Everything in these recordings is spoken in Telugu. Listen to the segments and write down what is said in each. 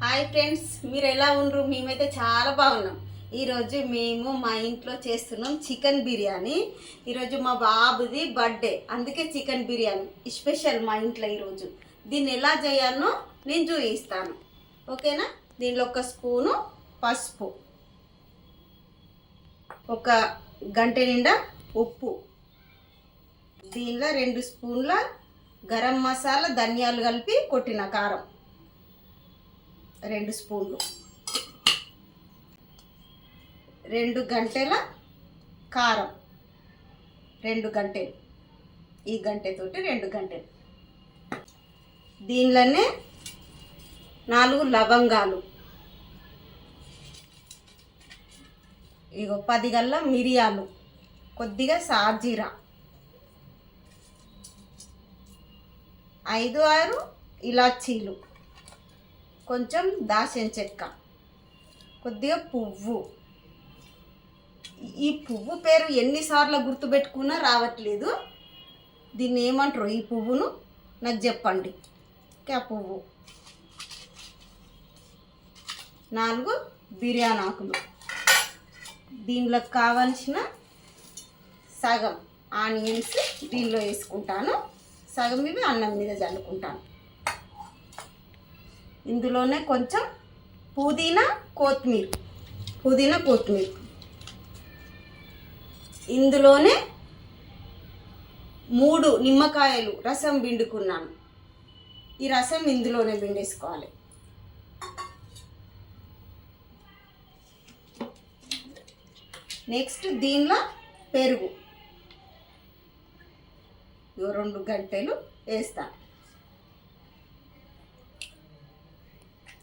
హాయ్ ఫ్రెండ్స్, మీరు ఎలా ఉన్నారు? మేమైతే చాలా బాగున్నాం. ఈరోజు మేము మా ఇంట్లో చేస్తున్నాం చికెన్ బిర్యానీ. ఈరోజు మా బాబుది బర్త్డే, అందుకే చికెన్ బిర్యానీ స్పెషల్ మా ఇంట్లో. ఈరోజు దీన్ని ఎలా చేయాలో నేను చూపిస్తాను, ఓకేనా? దీనిలో ఒక స్పూను పసుపు, ఒక గంట నిండా ఉప్పు, దీనిలో 2 స్పూన్ల గరం మసాలా ధనియాలు కలిపి కొట్టిన కారం 2 స్పూన్లు, 2 గంటల కారం 2 గంటలు, ఈ గంటతోటి 2 గంటలు. దీనిలోనే 4 లవంగాలు, ఇగో 10 గల్ల మిరియాలు, కొద్దిగా సాజీరా, 5-6 ఇలాచీలు, కొంచెం దాల్చిన చెక్క, కొద్దిగా పువ్వు. ఈ పువ్వు పేరు ఎన్నిసార్లు గుర్తుపెట్టుకున్నా రావట్లేదు. దీన్ని ఏమంటారు? ఈ పువ్వును నాకు చెప్పండి. ఆ పువ్వు 4 బిర్యానీ ఆకులు. దీనిలో కావాల్సిన సగం ఆనియన్స్ దీనిలో వేసుకుంటాను, సగం ఇవి అన్నం మీద చల్లుకుంటాను. ఇందులోనే కొంచెం పుదీనా కొత్తిమీర, ఇందులోనే 3 నిమ్మకాయలు రసం పిండుకున్నాను. ఈ రసం ఇందులోనే పిండేసుకోవాలి. నెక్స్ట్ దీనిలో పెరుగు 2 గంటలు వేస్తాను,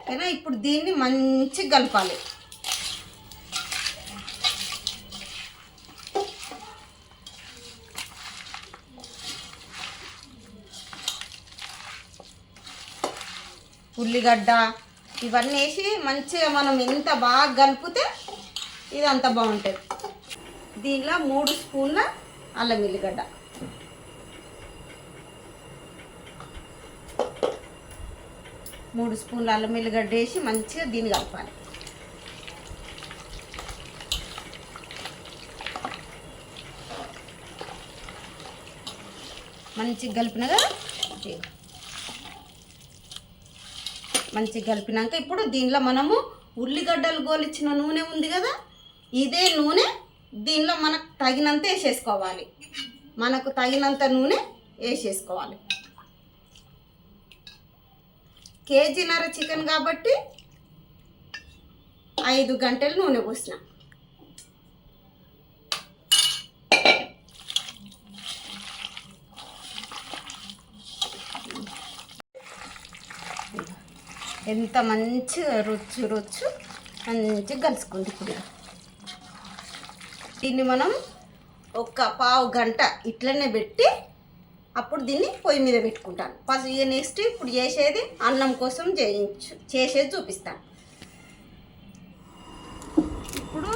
ఓకేనా? ఇప్పుడు దీన్ని మంచిగా కలపాలి. ఉల్లిగడ్డ ఇవన్నీ వేసి మంచిగా మనం ఎంత బాగా కలిపితే ఇది అంత బాగుంటుంది. దీనిలో 3 స్పూన్ల అల్లం వెల్లిగడ్డ, 3 స్పూన్ల అల్లం వెల్లిగడ్డ వేసి మంచిగా దీన్ని కలపాలి. మంచిగా కలిపినగా మంచిగా కలిపినాక ఇప్పుడు దీనిలో మనము ఉల్లిగడ్డలు గోలిచ్చిన నూనె ఉంది కదా, ఇదే నూనె దీనిలో మనకు తగినంత వేసేసుకోవాలి. మనకు తగినంత నూనె వేసేసుకోవాలి. కేజీన్నర చికెన్ కాబట్టి 5 గంటలు నూనె పోసిన. ఎంత మంచి రుచి మంచిగా కలుసుకుంది. ఇప్పుడు దీన్ని మనం ఒక పావు గంట ఇట్లనే పెట్టి అప్పుడు దీన్ని పొయ్యి మీద పెట్టుకుంటాను. ఫస్ట్ నెక్స్ట్ ఇప్పుడు చేసేది అన్నం కోసం చేసేది చూపిస్తాను. ఇప్పుడు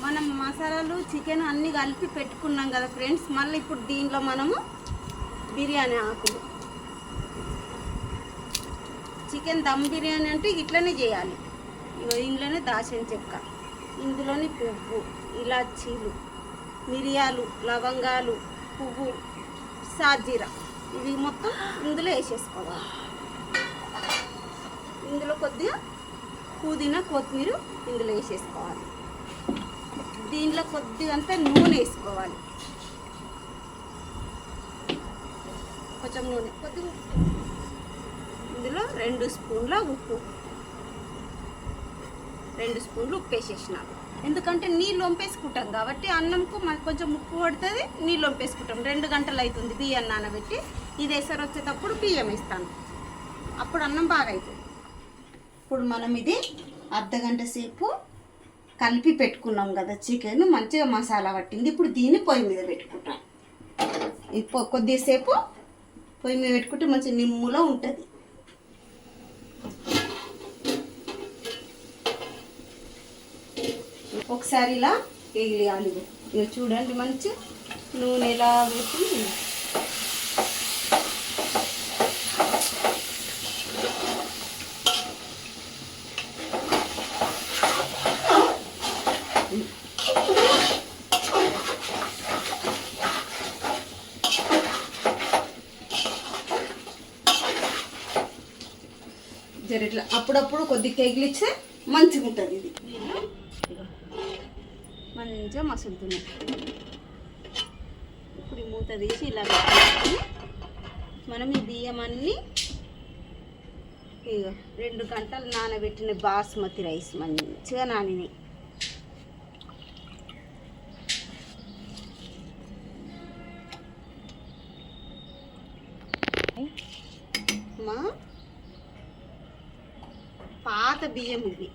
మనం మసాలాలు చికెన్ అన్నీ కలిపి పెట్టుకున్నాం కదా ఫ్రెండ్స్. మళ్ళీ ఇప్పుడు దీనిలో మనము బిర్యానీ ఆకులు, చికెన్ దమ్ బిర్యానీ అంటే ఇట్లనే చేయాలి. ఇందులోనే దాల్చిన చెక్క, ఇందులోని పువ్వు, ఇలాచీలు, మిరియాలు, లవంగాలు, పువ్వు, సాజీరా, ఇవి మొత్తం ఇందులో వేసేసుకోవాలి. ఇందులో కొద్దిగా పుదీనా కొత్తిమీర ఇందులో వేసేసుకోవాలి. దీనిలో కొద్దిగా అంతా నూనె వేసుకోవాలి, కొంచెం నూనె, కొద్దిగా ఇందులో 2 స్పూన్ల ఉప్పు, 2 స్పూన్లు ఉప్పు వేసేసినాను. ఎందుకంటే నీళ్ళు వంపేసుకుంటాం కాబట్టి అన్నంకు కొంచెం ఉప్పు పడుతుంది, నీళ్ళు వంపేసుకుంటాం. 2 గంటలు అవుతుంది బియ్యం నానబెట్టి. ఇది ఎసరు వచ్చేటప్పుడు బియ్యం వేస్తాను, అప్పుడు అన్నం బాగా అవుతుంది. ఇప్పుడు మనం ఇది అర్ధగంట సేపు కలిపి పెట్టుకున్నాం కదా చికెన్, మంచిగా మసాలా పట్టింది. ఇప్పుడు దీన్ని పొయ్యి మీద పెట్టుకుంటాం. కొద్దిసేపు పొయ్యి మీద పెట్టుకుంటే మంచి నిమ్ములో ఉంటుంది. ఒకసారి ఇలా వేయాలి. ఇక చూడండి మంచి నూనె ఎలా వేసి జర ఇట్లా అప్పుడప్పుడు కొద్దిగా తెగిలిస్తే మంచిగా ఉంటుంది. ఇది మంచిగా మసులుతున్నాయి. ఇప్పుడు ఈ మూత తీసి ఇలా పెట్టుకొని మనం ఈ బియ్యం అన్నీ ఇక 2 గంటలు నానబెట్టిన బాస్మతి రైస్ మంచిగా నానినాయి. మా పాత బియ్యం ఇవి.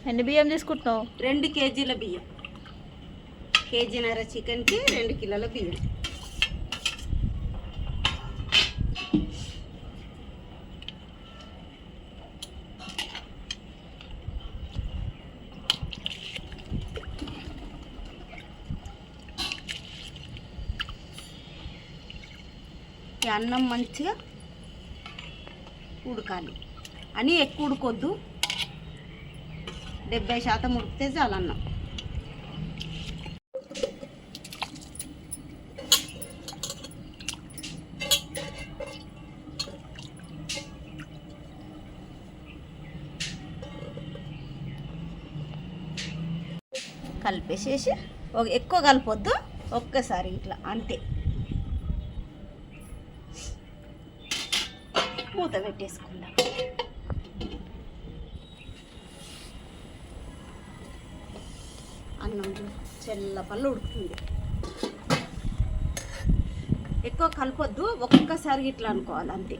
ఎన్ని బియ్యం తీసుకుంటున్నావు? 2 కేజీల బియ్యం. కేజీన్నర చికెన్కి 2 కిలోల బియ్యం. ఈ అన్నం మంచిగా ఉడకాలి అని ఎక్కువ ఉడకొద్దు. 70% ఉడికితే చాలు అన్నం. కలిపేసేసి ఎక్కువ కలపొద్దు, ఒక్కసారి ఇట్లా అంతే మూత పెట్టేసుకుందాం. అన్నం చెల్లపల్లి ఉడుకుతుంది. ఎక్కువ కలపొద్దు, ఒక్కసారి ఇట్లా అనుకోవాలి అంతే.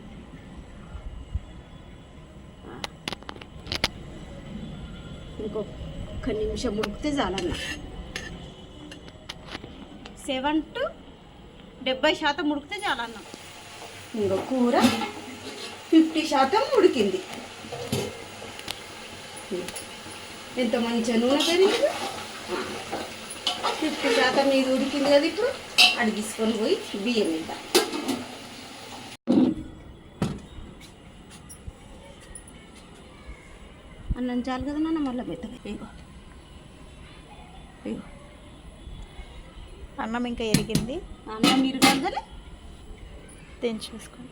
ఇంకొక నిమిషం ఉడికితే చాలన్న. 7 to 70% ఉడికితే చాలన్న. ఇంకో కూర 50% ఉడికింది. ఎంత మంచిగా నూనె పెరిగింది. 50% ఇది ఉడికింది కదా. ఇప్పుడు అది తీసుకొని పోయి బియ్యం ఇద్దాం. అన్నం చాలు కదా నాన్న, మళ్ళీ పెట్టదు. ఇగో ఇగో అన్నం ఇంకా ఎరిగింది. అన్నం మీరు కలగలే తెంచేసుకోండి.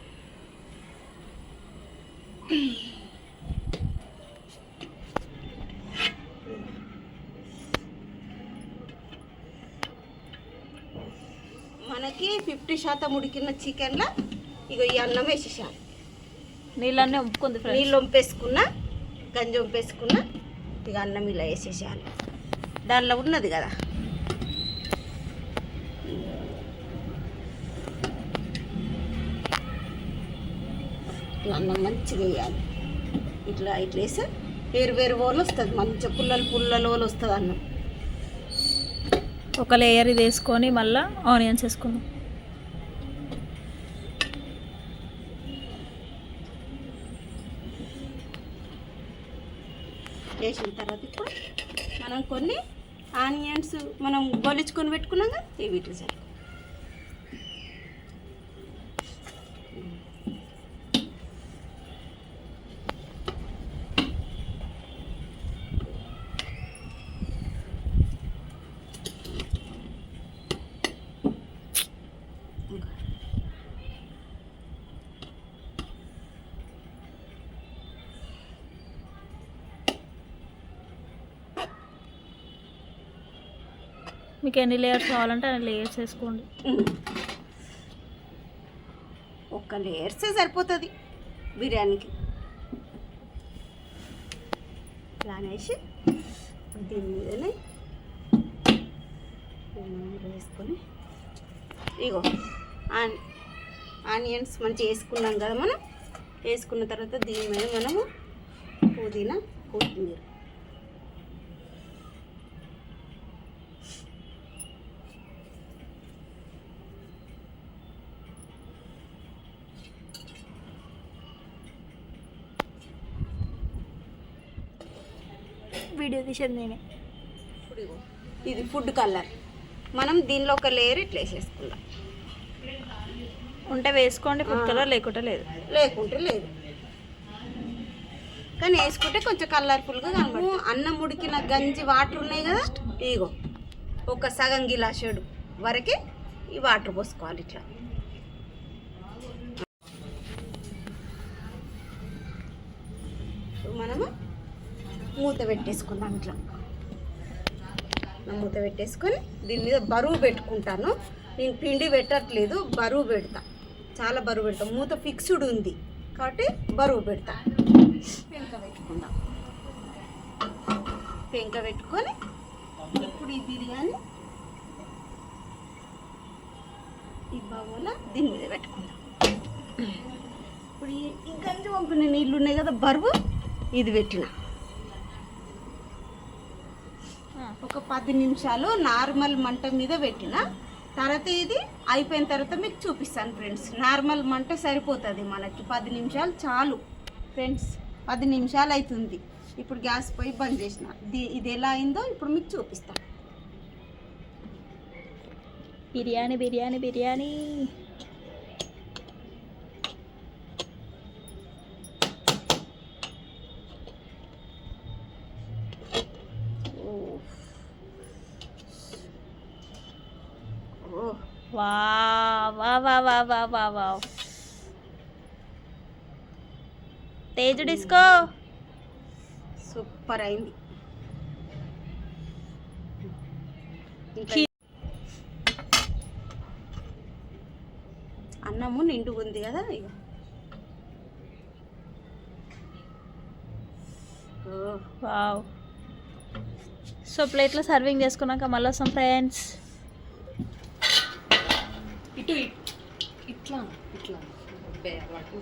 మనకి 50% ఉడికిన చికెన్లో ఇగో ఈ అన్నం వేసేసాను. నీళ్ళన్నీ వంపుకుంది. నీళ్ళు వంపేసుకున్నా, గంజి వంపేసుకున్నా. ఇక అన్నం ఇలా వేసేసేయాలి. దానిలో ఉన్నది కదా ఇట్లా అన్నం మంచిగా వేయాలి. ఇట్లా ఇట్లా వేస్తే వేరు ఓలు వస్తుంది. మంచిగా పుల్లల ఓలు వస్తుంది అన్నం. ఒక లేయర్ ఇది వేసుకొని మళ్ళీ ఆనియన్స్ వేసుకుందాం. వేసిన తర్వాత ఇప్పుడు మనం కొన్ని ఆనియన్స్ మనం గొలిచుకొని పెట్టుకున్నాం కదా, ఇవి ఇట్లా సరే. మీకు ఎన్ని లేయర్స్ కావాలంటే అన్ని లేయర్స్ వేసుకోండి. ఒక్క లేయర్సే సరిపోతుంది బిర్యానీకి. ఇలా వేసి దీని మీదనే వేసుకొని ఇగో ఆనియన్స్ మంచిగా వేసుకున్నాం కదా మనం. వేసుకున్న తర్వాత దీని మీద మనము పుదీనా, కొత్తిమీర వీడియో తీసేది నేనే. ఇది ఫుడ్ కలర్. మనం దీనిలో ఒక లేయర్ ఇట్లా వేసేసుకుందాం. ఉంటే వేసుకోండి ఫుడ్ కలర్, లేకుంటే లేదు. లేకుంటే లేదు, కానీ వేసుకుంటే కొంచెం కలర్ఫుల్గా కనబడు. అన్నం ఉడికిన గంజి వాటర్ ఉన్నాయి కదా, ఇగో ఒక సగం గిలాసుడు వరకే ఈ వాటర్ పోసుకోవాలి. ఇట్లా మూత పెట్టేసుకుందాం ఇట్లా. మూత పెట్టేసుకొని దీని మీద బరువు పెట్టుకుంటాను. నేను పిండి పెట్టట్లేదు, బరువు పెడతా, చాలా బరువు పెడతా. మూత ఫిక్స్డ్ ఉంది కాబట్టి బరువు పెడతా. పెంక పెట్టుకుందాం. పెంక పెట్టుకొని ఇప్పుడు ఈ బిర్యానీ ఈ బౌల్లో దీని మీద పెట్టుకుందాం. ఇప్పుడు ఈ గంజి పంపిన నీళ్ళు ఉన్నాయి కదా, బరువు ఇది పెట్టిన ఒక 10 నిమిషాలు నార్మల్ మంట మీద పెట్టిన తర్వాత ఇది అయిపోయిన తర్వాత మీకు చూపిస్తాను ఫ్రెండ్స్. నార్మల్ మంట సరిపోతుంది మనకి, 10 నిమిషాలు చాలు ఫ్రెండ్స్. 10 నిమిషాలు అవుతుంది. ఇప్పుడు గ్యాస్ పొయ్యి బంద్ చేసిన. ఇది ఎలా అయిందో ఇప్పుడు మీకు చూపిస్తాను. బిర్యానీ బిర్యానీ బిర్యానీ. వా వా వా వా వా వా వా. తేజు డిస్కో సూపర్ అయింది. అన్నము నిండుగా ఉంది కదా, ఇక వావ్. సో ప్లేట్లో సర్వింగ్ చేసుకున్నాక మళ్ళీ వస్తాం ఫ్రెండ్స్. ఇటు ఇట్లా ఇట్లా అలవాటు.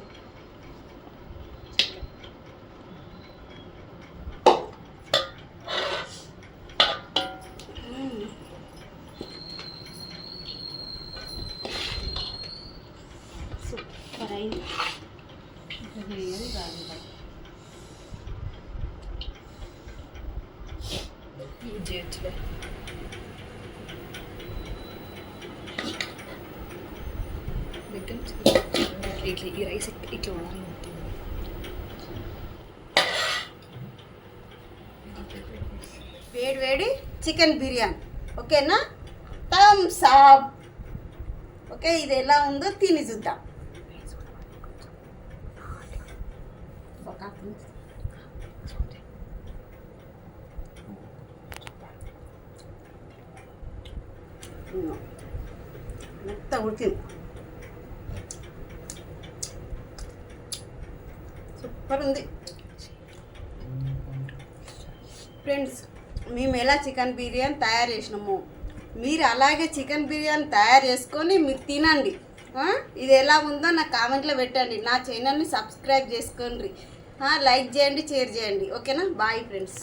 సూపర్ అయింది. చేయొచ్చులే. ఇట్లా ఈ రైస్ ఇట్లా ఉండాలి. వేడి వేడి చికెన్ బిర్యానీ ఓకేనా, థమ్స్ అప్. ఓకే, ఇది ఎలా ఉందో తిని చూద్దాం. ఎంత ఉడికింది, సూపర్ ఉంది ఫ్రెండ్స్. మేము ఎలా చికెన్ బిర్యానీ తయారు చేసినాము, మీరు అలాగే చికెన్ బిర్యానీ తయారు చేసుకొని మీరు తినండి. ఇది ఎలా ఉందో నాకు కామెంట్లో పెట్టండి. నా ఛానల్ని సబ్స్క్రైబ్ చేసుకోండి, లైక్ చేయండి, షేర్ చేయండి. ఓకేనా, బాయ్ ఫ్రెండ్స్.